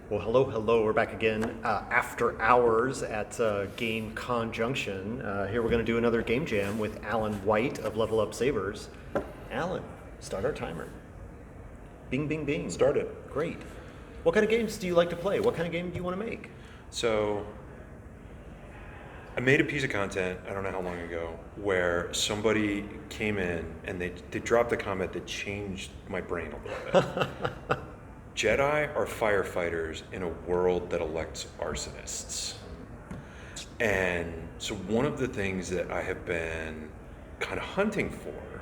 Well, hello. We're back again after hours at Game Con Junction. Here we're going to do another game jam with Alan White of Level Up Sabers. Alan, start our timer. Bing, bing, bing. Started. Great. What kind of games do you like to play? What kind of game do you want to make? So, I made a piece of content, I don't know how long ago, where somebody came in and they dropped a comment that changed my brain a little bit. Jedi are firefighters in a world that elects arsonists. And so one of the things that I have been kind of hunting for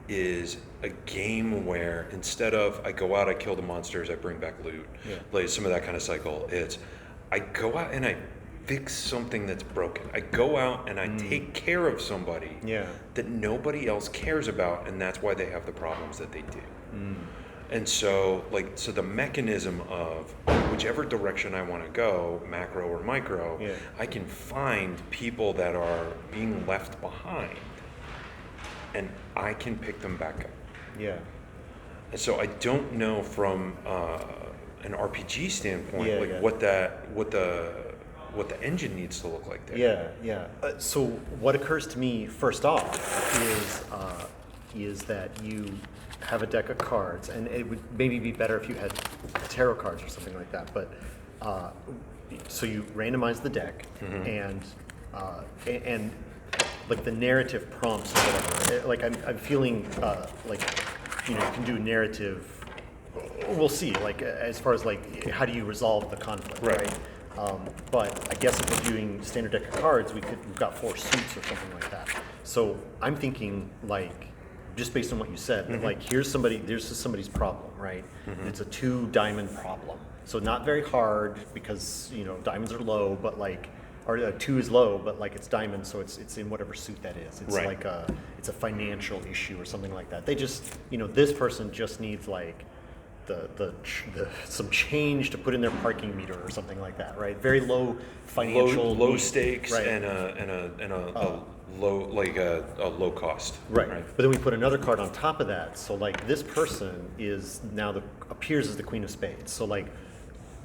is a game where instead of I go out, I kill the monsters, I bring back loot, like some of that kind of cycle, it's I go out and I fix something that's broken. I go out and I take care of somebody that nobody else cares about, and that's why they have the problems that they do. And so, so the mechanism of whichever direction I want to go, macro or micro, I can find people that are being left behind, and I can pick them back up. Yeah. And so I don't know from an RPG standpoint, what the engine needs to look like there. Yeah. So what occurs to me first off is that you have a deck of cards, and it would maybe be better if you had tarot cards or something like that. But so you randomize the deck, and like the narrative prompts or whatever. Like I'm feeling like you can do narrative. We'll see. Like as far as like how do you resolve the conflict, right? But I guess if we're doing standard deck of cards, we've got 4 suits or something like that. So I'm thinking like, just based on what you said, like here's somebody's problem, right? It's a 2 diamond problem. So not very hard because diamonds are low, but like, or 2 is low, but like it's diamond, so it's in whatever suit that is. It's like it's a financial issue or something like that. They just this person just needs like the some change to put in their parking meter or something like that, right? Very low financial low stakes, right. and a low cost, right? But then we put another card on top of that, so like this person is now appears as the Queen of Spades. So like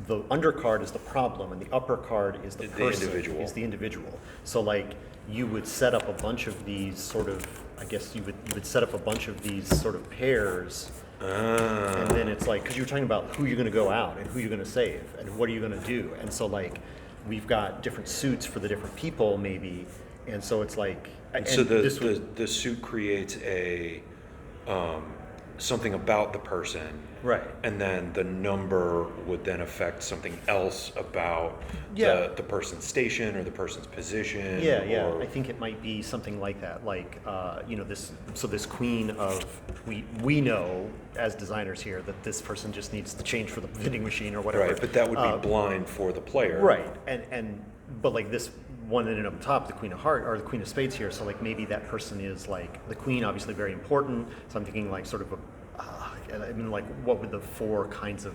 the undercard is the problem, and the upper card is the person, is the individual. So like you would set up a bunch of these sort of, I guess you would set up a bunch of these sort of pairs. And then it's like, because you're talking about who you're going to go out and who you're going to save and what are you going to do, and so like we've got different suits for the different people maybe, and so it's like, and so the suit creates a something about the person, right? And then the number would then affect something else about the person's station or the person's position. I think it might be something like that, like this queen of, we know as designers here that this person just needs to change for the vending machine or whatever, right? But that would be blind for the player, right? But like this one ended up top, the Queen of Heart or the Queen of Spades here, so like maybe that person is like the queen, obviously very important, so I'm thinking like sort of like what would the 4 kinds of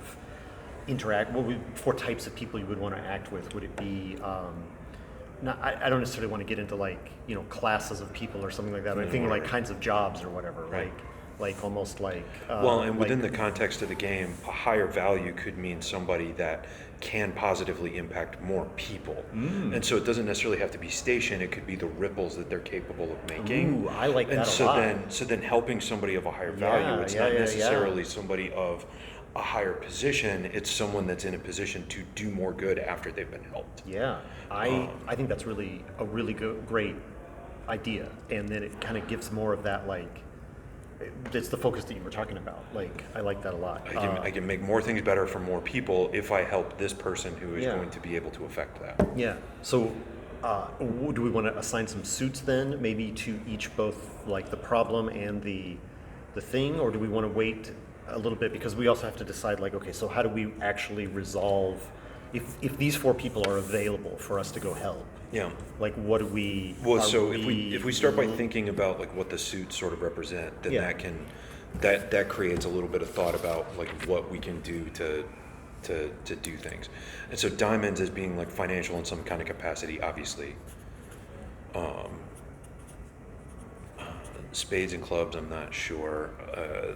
what would 4 types of people you would want to act with? Would it be I don't necessarily want to get into like classes of people or something like that, but I'm thinking like kinds of jobs or whatever, right? Like almost like and within the context of the game, a higher value could mean somebody that can positively impact more people, and so it doesn't necessarily have to be station. It could be the ripples that they're capable of making. Ooh, I like that a lot. So then helping somebody of a higher value, it's not necessarily somebody of a higher position. It's someone that's in a position to do more good after they've been helped. I think that's really a really great idea, and then it kind of gives more of that, like it's the focus that you were talking about. Like I like that a lot. I can make more things better for more people if I help this person who is going to be able to affect that. Yeah. So do we want to assign some suits then, maybe to each, both like the problem and the thing, or do we want to wait a little bit, because we also have to decide like, okay, so how do we actually resolve if these 4 people are available for us to go help? Like what do we? Well, so if we start by thinking about like what the suits sort of represent, then that creates a little bit of thought about like what we can do to do things. And so diamonds as being like financial in some kind of capacity, obviously. Spades and clubs, I'm not sure.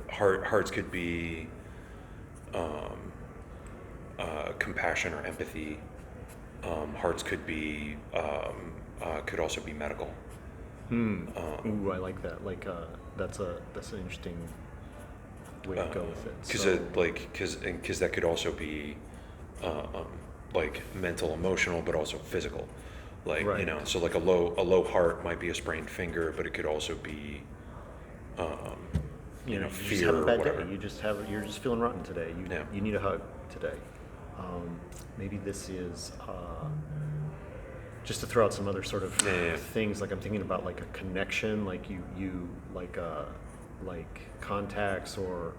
Hearts could be compassion or empathy. Hearts could be could also be medical. Ooh, I like that. Like that's an interesting way to go with it. Because that could also be like mental, emotional, but also physical. Like Right. so like a low heart might be a sprained finger, but it could also be you just fear have a or bad whatever. day. You're just feeling rotten today. Yeah. You need a hug today. Maybe this is just to throw out some other sort of things. Like I'm thinking about like a connection, like you like contacts or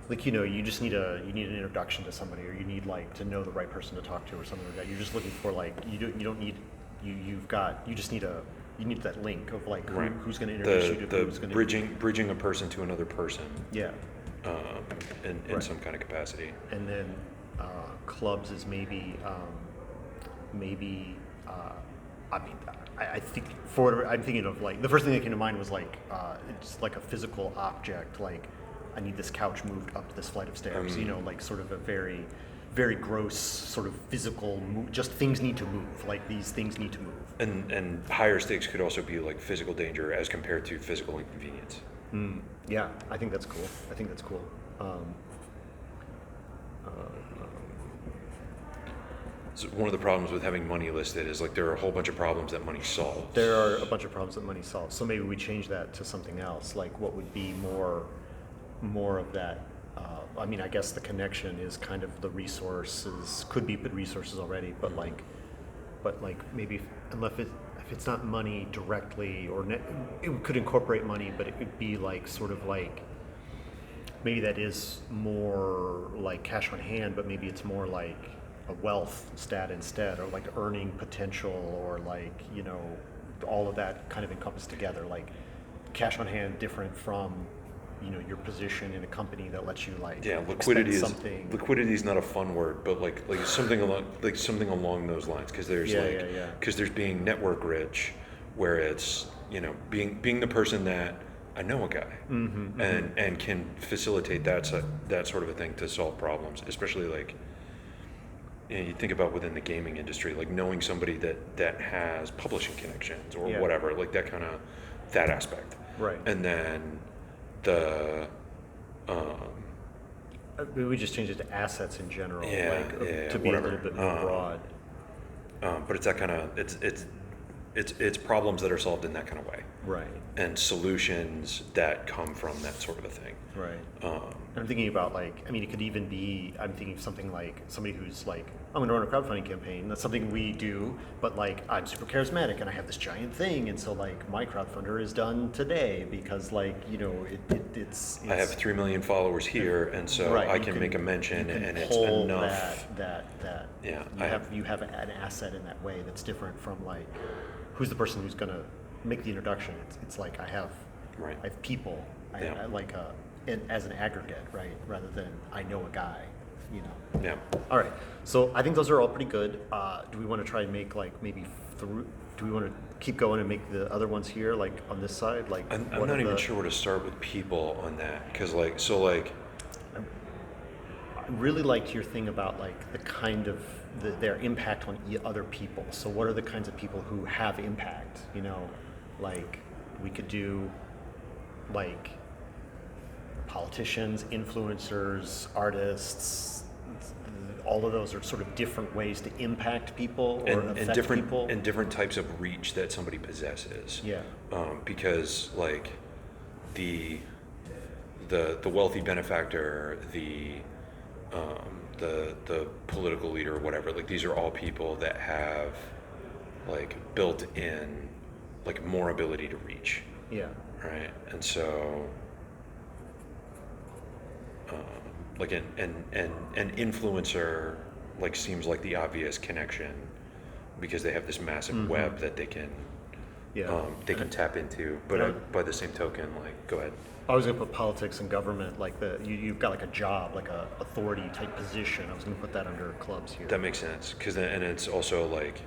like you just need an introduction to somebody, or you need like to know the right person to talk to or something like that. You're just looking for like you don't need you just need you need that link of like who's going to introduce you to who's going to bridging a person to another person. Yeah. In some kind of capacity. And then clubs is maybe I mean I think I'm thinking of like the first thing that came to mind was like it's like a physical object, like I need this couch moved up this flight of stairs, like sort of a very very gross sort of physical just things need to move, like these things need to move. And higher stakes could also be like physical danger as compared to physical inconvenience. Yeah, I think that's cool. So one of the problems with having money listed is like there are a whole bunch of problems that money solves. There are a bunch of problems that money solves. So maybe we change that to something else. Like what would be more of that? I mean, I guess the connection is kind of the resources. Could be resources already, but like maybe unless if it's not money directly, or it could incorporate money, but it could be like sort of like maybe that is more like cash on hand, but maybe it's more like a wealth stat instead, or like earning potential, or like all of that kind of encompassed together. Like cash on hand different from your position in a company that lets you like liquidity is something. Liquidity is not a fun word, but like something along those lines, because there's because there's being network rich, where it's being the person that I know a guy and can facilitate that sort of a thing to solve problems, especially like you think about within the gaming industry, like knowing somebody that has publishing connections or whatever, like that aspect, Right. and then Maybe we just change it to assets in general, to be whatever. a little bit more broad. But it's that kind of it's problems that are solved in that kind of way, Right. and solutions that come from that sort of a thing. Right. I'm thinking about like, I mean, it could even be, I'm thinking of something like somebody who's like, I'm going to run a crowdfunding campaign. That's something we do, but like I'm super charismatic and I have this giant thing, and so like my crowdfunder is done today because like it's I have 3 million followers here, and so I can make a mention, and it's enough. You have an asset in that way that's different from like who's the person who's going to make the introduction. It's like I have people. I like as an aggregate, right? Rather than I know a guy, Yeah. All right. So I think those are all pretty good. Do we want to try and make like maybe through? Do we want to keep going and make the other ones here, like on this side? Like I'm not even sure where to start with people on that, because I really liked your thing about like the kind of their impact on other people. So what are the kinds of people who have impact? Like we could do like politicians, influencers, artists. All of those are sort of different ways to impact people or affect people. And different types of reach that somebody possesses. Yeah. Because like the wealthy benefactor, the political leader or whatever, like these are all people that have like built in like more ability to reach. Yeah. Right. And so like an influencer like seems like the obvious connection, because they have this massive web that they can tap into. But by the same token, like, go ahead. I was going to put politics and government, like you've got like a job, like a authority type position. I was going to put that under clubs here. That makes sense, and it's also like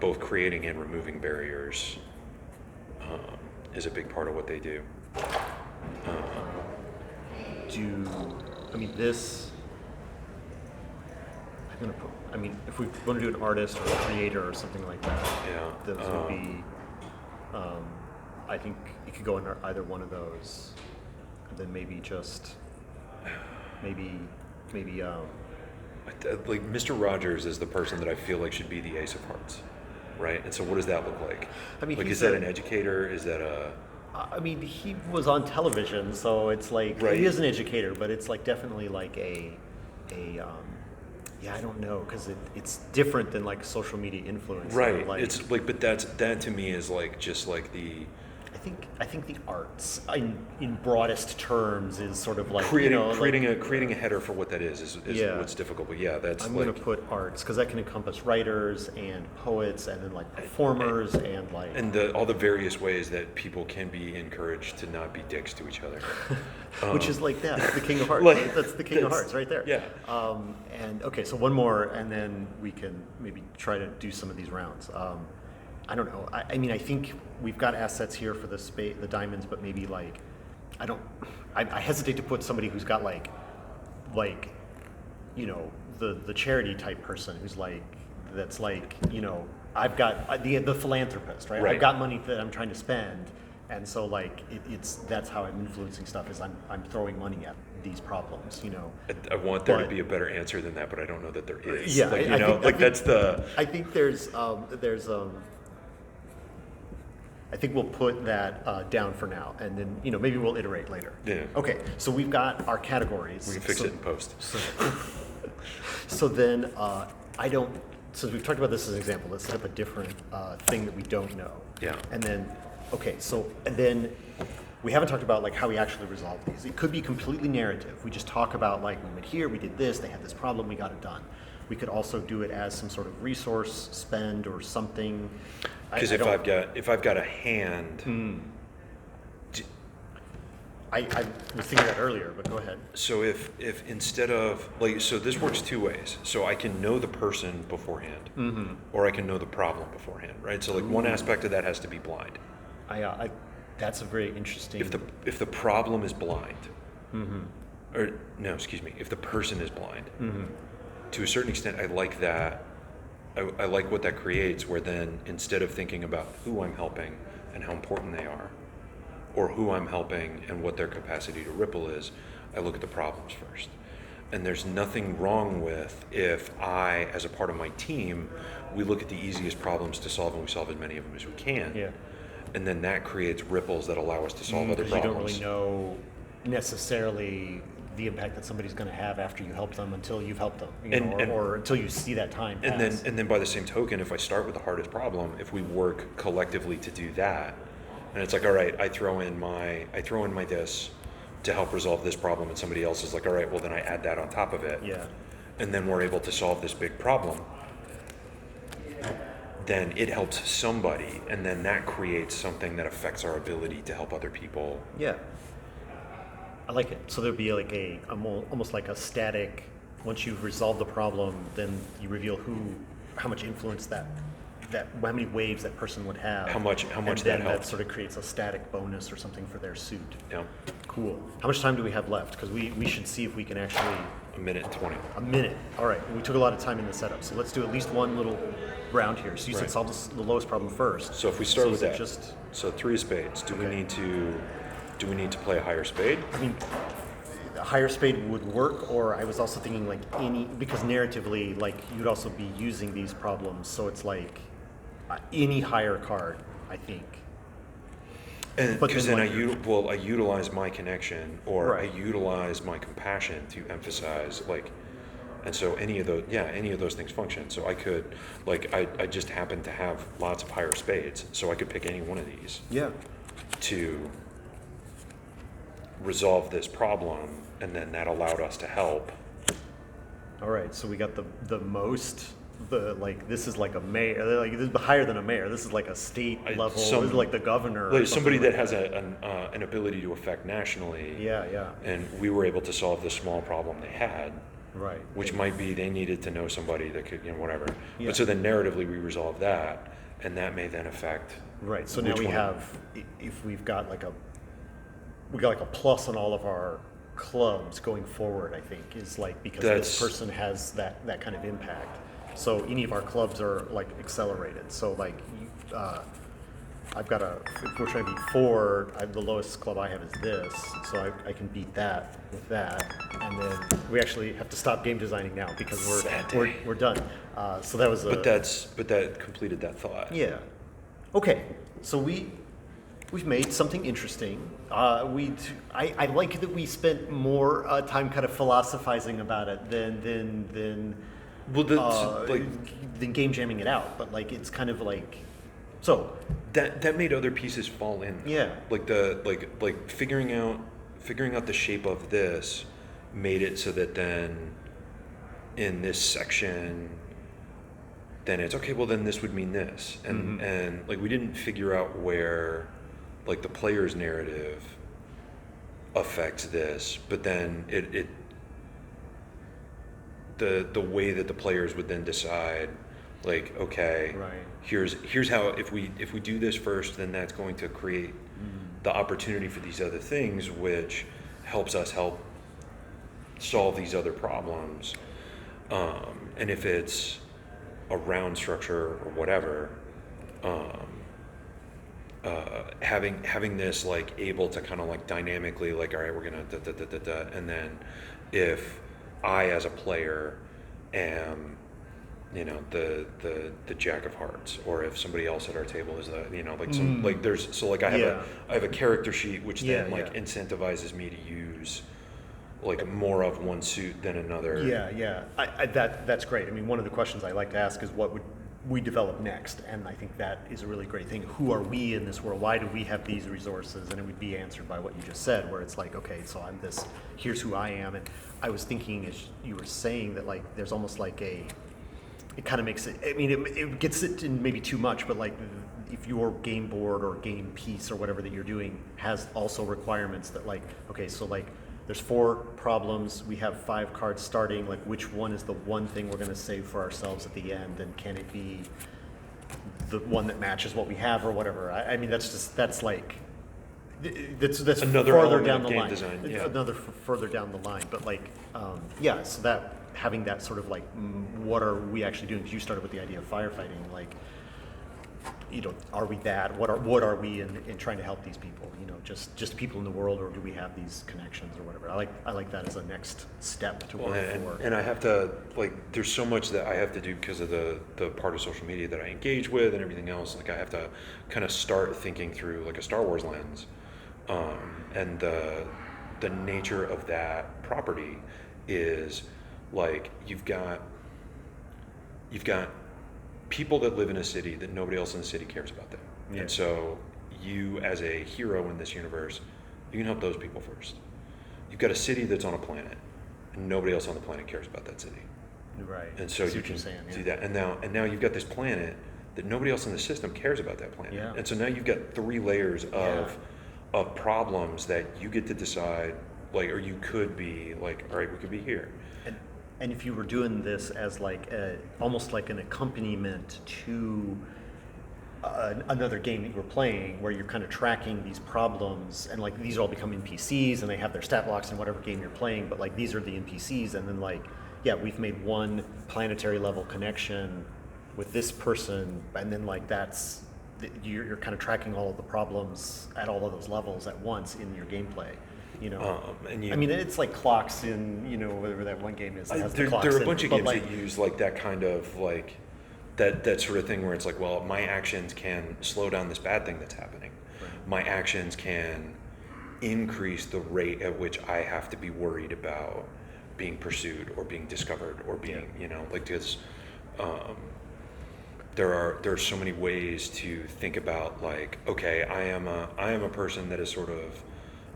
both creating and removing barriers is a big part of what they do. This, if we want to do an artist or a creator or something like that, Yeah. those would be, I think it could go in either one of those, and then maybe Like Mr. Rogers is the person that I feel like should be the ace of hearts, right? And so what does that look like? Is that an educator? Is that a... he was on television, so it's like, Right. he is an educator, but it's like definitely like I don't know, because it's different than like social media influencer. Right. Like, It's like, but that to me is like just like the I think the arts, in broadest terms, is sort of like creating a header for what that is Yeah. what's difficult. But yeah, that's I'm like going to put arts because that can encompass writers and poets and then like performers and like all the various ways that people can be encouraged to not be dicks to each other. which is like that's the King of Hearts. Like, right? That's the King of Hearts right there. Yeah. And okay, so one more, and then we can maybe try to do some of these rounds. I don't know. I think we've got assets here for the diamonds, but maybe like, I hesitate to put somebody who's got like, the charity type person who's like, that's like, I've got the philanthropist, right? Right. I've got money that I'm trying to spend, and so like that's how I'm influencing stuff is I'm throwing money at these problems, I want there to be a better answer than that, but I don't know that there is. Yeah, I think there's I think we'll put that down for now, and then maybe we'll iterate later. Yeah. Okay, so we've got our categories. We can fix it in post. So then since we've talked about this as an example, let's set up a different thing that we don't know. Yeah. And then we haven't talked about like how we actually resolve these. It could be completely narrative. We just talk about like we went here, we did this, they had this problem, we got it done. We could also do it as some sort of resource spend or something. Because if I've got a hand, I was thinking that earlier, but go ahead. so if instead of so this works two ways. So I can know the person beforehand, or I can know the problem beforehand, right? So like one aspect of that has to be blind. That's a very interesting. If the problem is blind, or no, excuse me, if the person is blind, to a certain extent, I like that. I like what that creates, where then instead of thinking about who I'm helping and how important they are, or who I'm helping and what their capacity to ripple is, I look at the problems first. And there's nothing wrong with if I, as a part of my team, we look at the easiest problems to solve and we solve as many of them as we can. Yeah. And then that creates ripples that allow us to solve other problems. You don't really know necessarily the impact that somebody's going to have after you help them until you've helped them, or until you see that time pass. And then by the same token, if I start with the hardest problem, if we work collectively to do that, and it's like, all right, I throw in my this to help resolve this problem, and somebody else is like, all right, well then I add that on top of it. Yeah. And then we're able to solve this big problem. Then it helps somebody, and then that creates something that affects our ability to help other people. Yeah. I like it. So there'd be like almost like a static. Once you've resolved the problem, then you reveal how much influence how many waves that person would have. How much and that then helps. that sort of creates a static bonus or something for their suit. Yeah. Cool. How much time do we have left? Because we should see if we can actually. A minute and 20. A minute. All right. We took a lot of time in the setup, so let's do at least one little round here. So you said Right. solve the lowest problem first. So if we start with is it that, so 3 of spades. Do we Okay. need to play a higher spade? I mean, a higher spade would work, or I was also thinking like because narratively, like you'd also be using these problems, so it's like any higher card, I think. And But because then, then like, I utilize my connection, or Right. I utilize my compassion to emphasize and so any of those things function. So I could, I just happen to have lots of higher spades, so I could pick any one of these Yeah. to resolve this problem, and then that allowed us to help. All right. So we got the most. This is like a mayor. Like this is higher than a mayor. This is like a state level. This is like the governor. Like somebody that like has an ability to affect nationally. Yeah. Yeah. And we were able to solve the small problem they had. Right. Which might be they needed to know somebody that could, whatever. Yeah. But so then narratively we resolve that, and that may then affect. Right, so now which we one- have, if we got like a plus on all of our clubs going forward, I think, is like, because this That's- person has that kind of impact. So any of our clubs are like accelerated, so like, I've got if we're trying to beat 4, the lowest club I have is this, so I can beat that with that, and then we actually have to stop game designing now because Sad we're done. So that was But that completed that thought. yeah. Okay, so we've made something interesting. I like that we spent more time kind of philosophizing about it than Well, than game jamming it out. But like it's kind of like so. that made other pieces fall in. Yeah. Like figuring out the shape of this made it so that then in this section, then it's okay, well then this would mean this. And like we didn't figure out where like the player's narrative affects this, but then the way that the players would then decide, like, okay, Right. here's how, if we do this first, then that's going to create the opportunity for these other things, which helps us help solve these other problems. And if it's a round structure or whatever, having this like able to kind of like dynamically, like, all right, we're gonna da, da, da, da, da, and then if I as a player am, you know, the Jack of Hearts, or if somebody else at our table is the, you know, like some like there's, so like I have a character sheet which then like incentivizes me to use like more of one suit than another. Yeah. That's great. I mean, one of the questions I like to ask is what would we develop next? And I think that is a really great thing. Who are we in this world? Why do we have these resources? And it would be answered by what you just said, where it's like, okay, so I'm this, here's who I am. And I was thinking as you were saying that like there's almost like it kind of makes it, I mean, it gets it in maybe too much, but like if your game board or game piece or whatever that you're doing has also requirements that like, okay, so like there's 4 problems, we have 5 cards starting, like which one is the one thing we're going to save for ourselves at the end, and can it be the one that matches what we have or whatever? I mean, that's like, that's Another farther element down of the game line. design, yeah. Another further down the line, but like, yeah, so that having that sort of like, what are we actually doing? Because you started with the idea of firefighting, like, you know, are we that? What are we in trying to help these people? You know, just people in the world, or do we have these connections or whatever? I like that as a next step to work for. And I have to, like, there's so much that I have to do because of the part of social media that I engage with and everything else. Like I have to kind of start thinking through like a Star Wars lens, and the nature of that property is like you've got people that live in a city that nobody else in the city cares about them. Yeah. And so you as a hero in this universe, you can help those people first. You've got a city that's on a planet and nobody else on the planet cares about that city. Right. And so you can do that. And now you've got this planet that nobody else in the system cares about that planet. Yeah. And so now you've got 3 layers of problems that you get to decide, like, or you could be like, all right, we could be here. And if you were doing this as like almost like an accompaniment to another game that you were playing, where you're kind of tracking these problems, and like these all become NPCs and they have their stat blocks in whatever game you're playing, but like these are the NPCs, and then like, yeah, we've made one planetary level connection with this person, and then like that's, you're kind of tracking all of the problems at all of those levels at once in your gameplay. You know, I mean, it's like clocks in, you know, whatever that one game is. That has the clocks there are a in bunch it, of but games like, that use like that kind of like that sort of thing where it's like, well, my actions can slow down this bad thing that's happening. Right. My actions can increase the rate at which I have to be worried about being pursued or being discovered or being, you know, like, because there are so many ways to think about, like, okay, I am a person that is sort of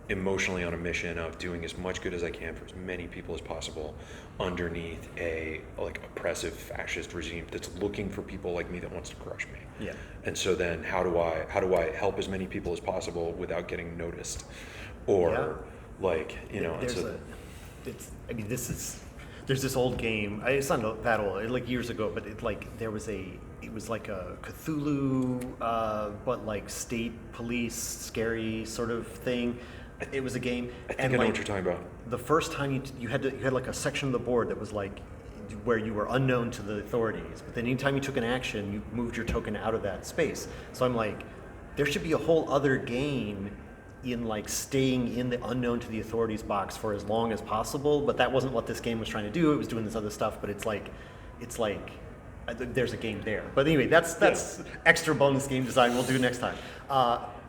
emotionally on a mission of doing as much good as I can for as many people as possible underneath a like oppressive fascist regime that's looking for people like me that wants to crush me. Yeah. And so then how do I help as many people as possible without getting noticed? Or like, you know, there's this old game. It's not that old, like years ago, but it like there was a it was like a Cthulhu, but like state police, scary sort of thing. It was a game. I think I know what you're talking about. The first time you had like a section of the board that was like where you were unknown to the authorities, but then anytime you took an action, you moved your token out of that space. So I'm like, there should be a whole other game in like staying in the unknown to the authorities box for as long as possible, but that wasn't what this game was trying to do. It was doing this other stuff, but it's like there's a game there. But anyway, that's extra bonus game design we'll do next time.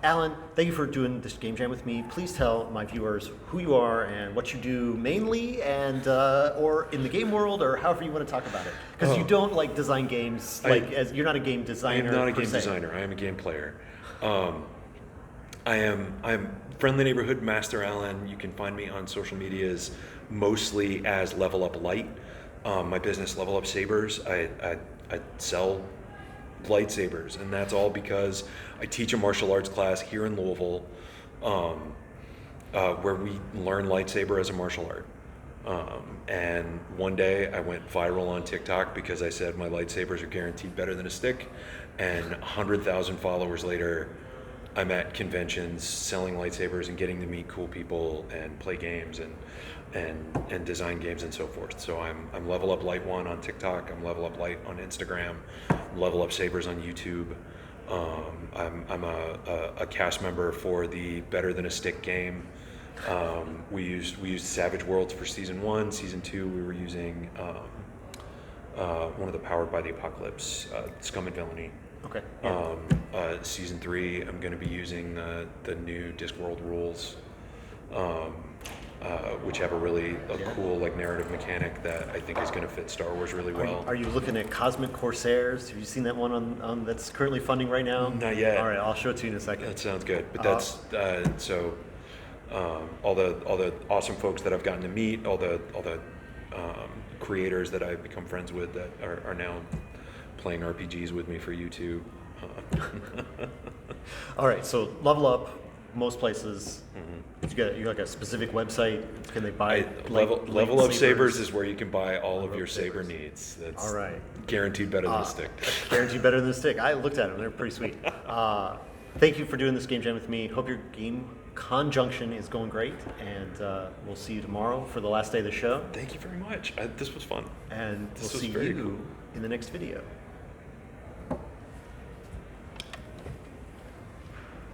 Alan, thank you for doing this game jam with me. Please tell my viewers who you are and what you do mainly, and or in the game world, or however you want to talk about it. Because you don't like design games, as you're not a game designer. I'm not a game designer. I am a game player. I'm Friendly Neighborhood Master Alan. You can find me on social medias mostly as Level Up Light. My business, Level Up Sabers, I sell lightsabers, and that's all because I teach a martial arts class here in Louisville, where we learn lightsaber as a martial art. And one day I went viral on TikTok because I said my lightsabers are guaranteed better than a stick, and 100,000 followers later, I'm at conventions selling lightsabers and getting to meet cool people and play games and design games and so forth. So I'm Level Up Light 1 on TikTok, I'm Level Up Light on Instagram, I'm Level Up Sabers on YouTube. I'm a cast member for the Better Than a Stick game. We used Savage Worlds for season 1. Season 2 we were using one of the Powered by the Apocalypse, Scum and Villainy. Okay. Season 3 I'm going to be using the new Discworld rules, which have a really cool like narrative mechanic that I think is going to fit Star Wars really well. Are you looking at Cosmic Corsairs? Have you seen that one on that's currently funding right now? Not yet. All right, I'll show it to you in a second. That sounds good. But that's all the awesome folks that I've gotten to meet, all the creators that I've become friends with that are now playing RPGs with me for YouTube. All right, so Level Up, most places. You got a specific website. Can they buy Level Up Sabers is where you can buy all of your saber needs. That's all right. Guaranteed better than a stick. Guaranteed better than a stick. I looked at them; they're pretty sweet. Thank you for doing this game jam with me. Hope your Game Con Junction is going great, and we'll see you tomorrow for the last day of the show. Thank you very much. This was fun. And we'll see you in the next video.